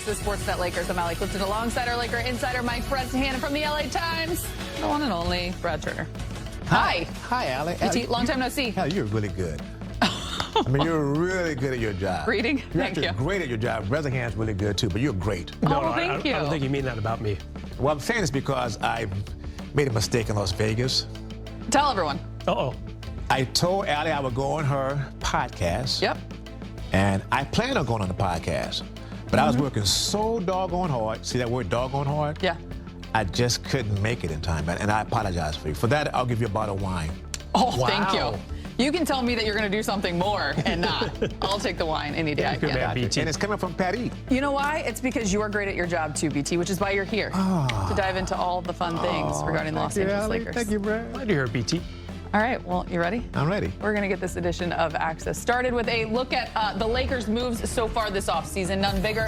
Access Sportsnet Lakers. I'm Allie Clifton alongside our Laker insider Mike Bresnahan from the LA Times, the one and only Brad Turner. Hi. Hi, Allie. BT, long time no see. Hell, you're really good. I mean, you're really good at your job. Reading? Thank you. You're great at your job. Bresnahan's really good, too, but you're great. Thank you. I don't think you mean that about me. Well, I'm saying this because I made a mistake in Las Vegas. Tell everyone. Uh-oh. I told Allie I would go on her podcast. Yep. And I planned on going on the podcast. But I was working so doggone hard. See that word, doggone hard? Yeah. I just couldn't make it in time. And I apologize for you. For that, I'll give you a bottle of wine. Oh, wow. Thank you. You can tell me that you're going to do something more and not. I'll take the wine any day I Good can. man, BT. And it's coming from Patty. You know why? It's because you are great at your job too, BT, which is why you're here to dive into all the fun things regarding the Los Angeles Lakers. Thank you, Brad. Glad to hear it, BT. All right, well, you ready? I'm ready. We're going to get this edition of Access started with a look at the Lakers' moves so far this offseason. None bigger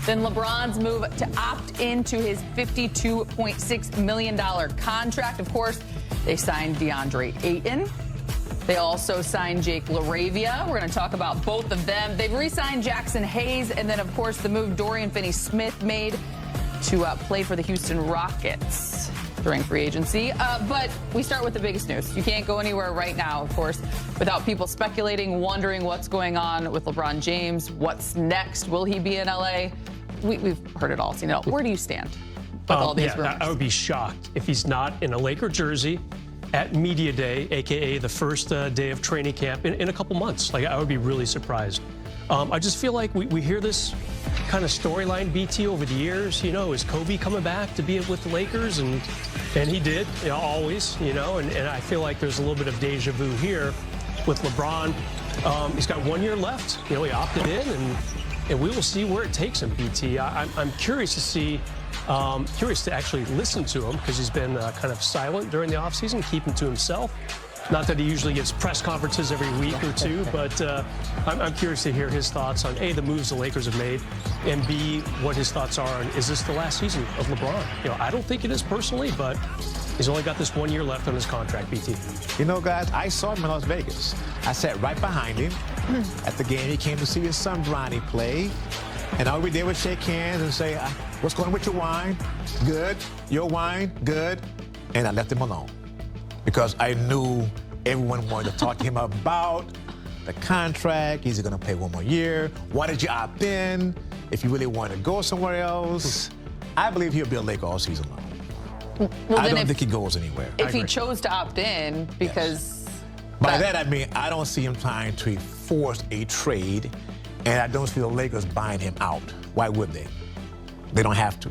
than LeBron's move to opt into his $52.6 million contract. Of course, they signed DeAndre Ayton. They also signed Jake LaRavia. We're going to talk about both of them. They've re-signed Jackson Hayes, and then, of course, the move Dorian Finney-Smith made to play for the Houston Rockets during free agency. But we start with the biggest news. You can't go anywhere right now, of course, without people speculating, wondering what's going on with LeBron James. What's next? Will he be in LA? We've heard it all, seen it all. Where do you stand with all these rumors? I would be shocked if he's not in a Laker jersey at Media Day, a.k.a. the first day of training camp in a couple months. Like, I would be really surprised. I just feel like we hear this kind of storyline, BT, over the years. You know, is Kobe coming back to be with the Lakers? And he did, you know, always, you know, and I feel like there's a little bit of deja vu here with LeBron. He's got 1 year left. You know, he opted in, and we will see where it takes him, BT. I'm curious to see, curious to actually listen to him, because he's been kind of silent during the offseason, keeping to himself. Not that he usually gets press conferences every week or two, but I'm curious to hear his thoughts on, A, the moves the Lakers have made, and B, what his thoughts are on, is this the last season of LeBron? You know, I don't think it is personally, but he's only got this 1 year left on his contract, BT. You know, guys, I saw him in Las Vegas. I sat right behind him at the game. He came to see his son, Bronny, play. And all we did was shake hands and say, what's going on with your wine? Good. Your wine? Good. And I left him alone, because I knew everyone wanted to talk to him about the contract. Is he going to play 1 more year? Why did you opt in? If you really wanted to go somewhere else. I believe he'll be a Laker all season long. Well, I don't think he goes anywhere. If he chose to opt in, because... By that, I mean, I don't see him trying to force a trade, and I don't see the Lakers buying him out. Why would they? They don't have to.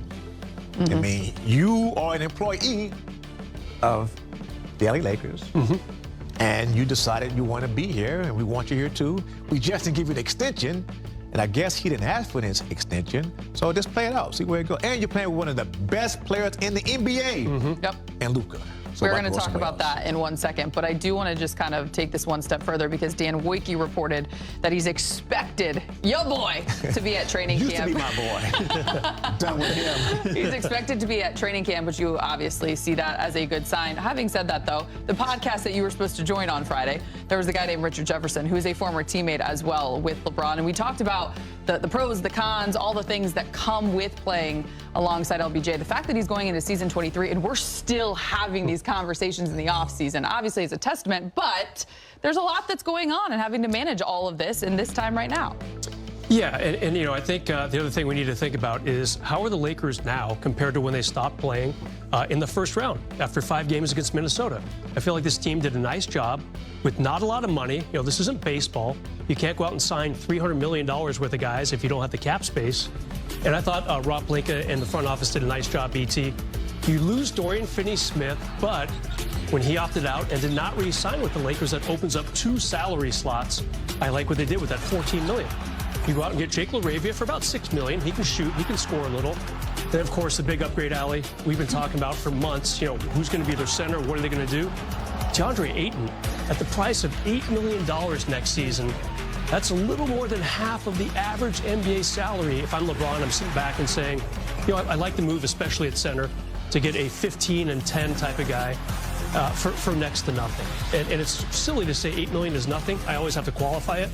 I mean, you are an employee of the LA Lakers, and you decided you want to be here, and we want you here too. We just didn't give you the extension, and I guess he didn't ask for this extension, so just play it out, see where it goes. And you're playing with one of the best players in the NBA, Yep. and Luka. So we're going to talk about that in 1 second, but I do want to just kind of take this one step further, because Dan Wojcicki reported that he's expected, your boy, to be at training Used camp. to be my boy. Done with him. He's expected to be at training camp, which you obviously see that as a good sign. Having said that, though, the podcast that you were supposed to join on Friday, there was a guy named Richard Jefferson, who is a former teammate as well with LeBron, and we talked about the pros, the cons, all the things that come with playing alongside LBJ. The fact that he's going into season 23 and we're still having these conversations in the offseason, obviously is a testament, but there's a lot that's going on and having to manage all of this in this time right now. Yeah, and you know, I think the other thing we need to think about is, how are the Lakers now compared to when they stopped playing in the first round after 5 games against Minnesota? I feel like this team did a nice job with not a lot of money. You know, this isn't baseball. You can't go out and sign $300 million worth of guys if you don't have the cap space. And I thought Rob Pelinka and the front office did a nice job, BT. You lose Dorian Finney-Smith, but when he opted out and did not re-sign with the Lakers, that opens up 2 salary slots. I like what they did with that $14 million. You go out and get Jake LaRavia for about $6 million. He can shoot, he can score a little. Then, of course, the big upgrade, Allie, we've been talking about for months. You know, who's going to be their center? What are they going to do? DeAndre Ayton, at the price of $8 million next season, that's a little more than half of the average NBA salary. If I'm LeBron, I'm sitting back and saying, you know, I like the move, especially at center, to get a 15 and 10 type of guy for next to nothing. And it's silly to say $8 million is nothing. I always have to qualify it.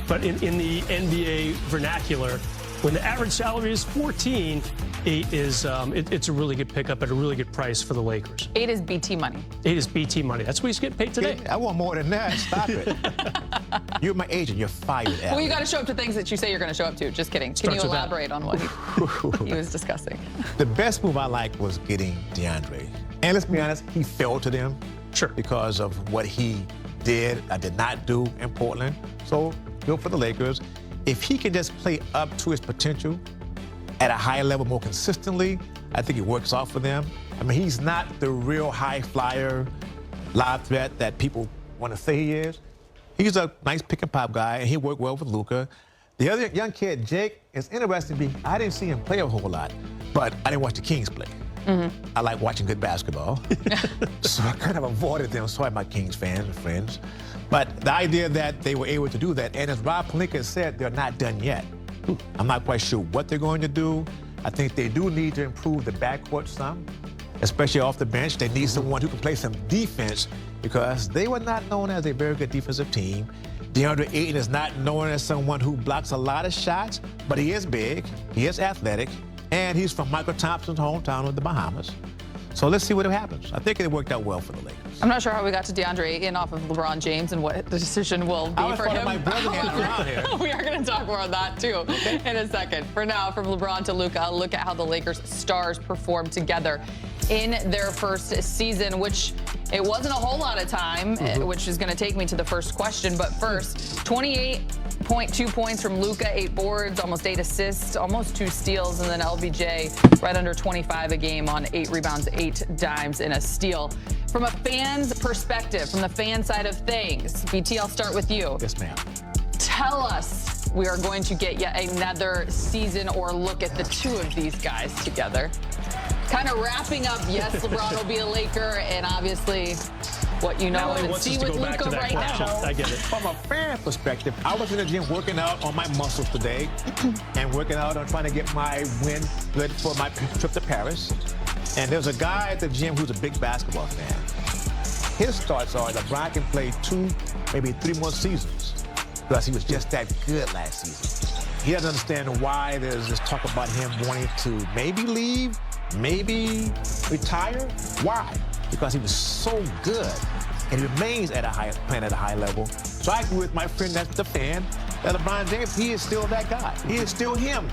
But in the NBA vernacular, When the average salary is 14, 8 is it's a really good pickup at a really good price for the Lakers. 8 is BT money. 8 is BT money. That's what he's getting paid today. I want more than that. Stop it. You're my agent. You're fired, Alex. Well, you got to show up to things that you say you're going to show up to. Just kidding. Can you Starts with that. elaborate on what he was discussing? The best move I like was getting DeAndre. And let's be honest, he fell to them. Sure. Because of what he did, did not do in Portland. So, good for the Lakers. If he can just play up to his potential at a high level more consistently, I think it works out for them. I mean, he's not the real high flyer, live threat that people want to say he is. He's a nice pick and pop guy, and he worked well with Luka. The other young kid, Jake, is interesting. I didn't see him play a whole lot, but I didn't watch the Kings play. I like watching good basketball. So I kind of avoided them. Sorry, my Kings fans and friends. But the idea that they were able to do that, and as Rob Pelinka said, they're not done yet. I'm not quite sure what they're going to do. I think they do need to improve the backcourt some, especially off the bench. They need someone who can play some defense because they were not known as a very good defensive team. DeAndre Ayton is not known as someone who blocks a lot of shots, but he is big, he is athletic, and he's from Michael Thompson's hometown of the Bahamas. So let's see what happens. I think it worked out well for the Lakers. I'm not sure how we got to DeAndre Ayton off of LeBron James and what the decision will be for him. My brother around here. We are going to talk more on that, too, in a second. For now, from LeBron to Luka, look at how the Lakers stars performed together in their first season, which it wasn't a whole lot of time, which is going to take me to the first question. But first, 28.2 points from Luka, 8 boards, almost 8 assists, almost 2 steals, and then LBJ right under 25 a game on 8 rebounds, 8 dimes, and a steal. From a fan's perspective, from the fan side of things, BT, I'll start with you. Yes, ma'am. Tell us we are going to get yet another season or look at the two of these guys together. Kind of wrapping up, yes, LeBron will be a Laker, and obviously what you know and see with Luka right now. I get it. From a fan perspective, I was in the gym working out on my muscles today and working out on trying to get my win good for my trip to Paris. And there's a guy at the gym who's a big basketball fan. His thoughts are LeBron can play 2, maybe 3 more seasons because he was just that good last season. He doesn't understand why there's this talk about him wanting to maybe leave, maybe retire. Why? Because he was so good and he remains at playing at a high level. So I agree with my friend that's the fan that LeBron James, he is still that guy. He is still him.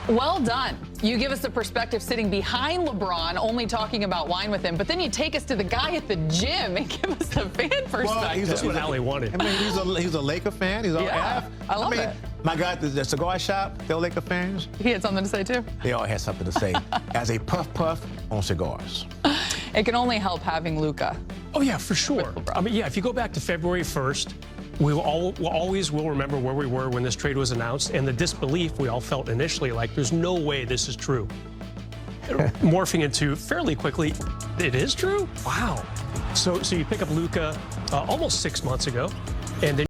Well done. You give us a perspective sitting behind LeBron, only talking about wine with him, but then you take us to the guy at the gym and give us a fan perspective. That's what Allie wanted. I mean, he's a Laker fan. He's I love it. My guy at the cigar shop, they're Laker fans. He had something to say, too. They all had something to say as a puff on cigars. It can only help having Luka. Oh, yeah, for sure. I mean, yeah, if you go back to February 1st, we always will remember where we were when this trade was announced and the disbelief we all felt initially, like there's no way this is true. Morphing into fairly quickly, it is true? Wow. So you pick up Luka almost 6 months ago, and then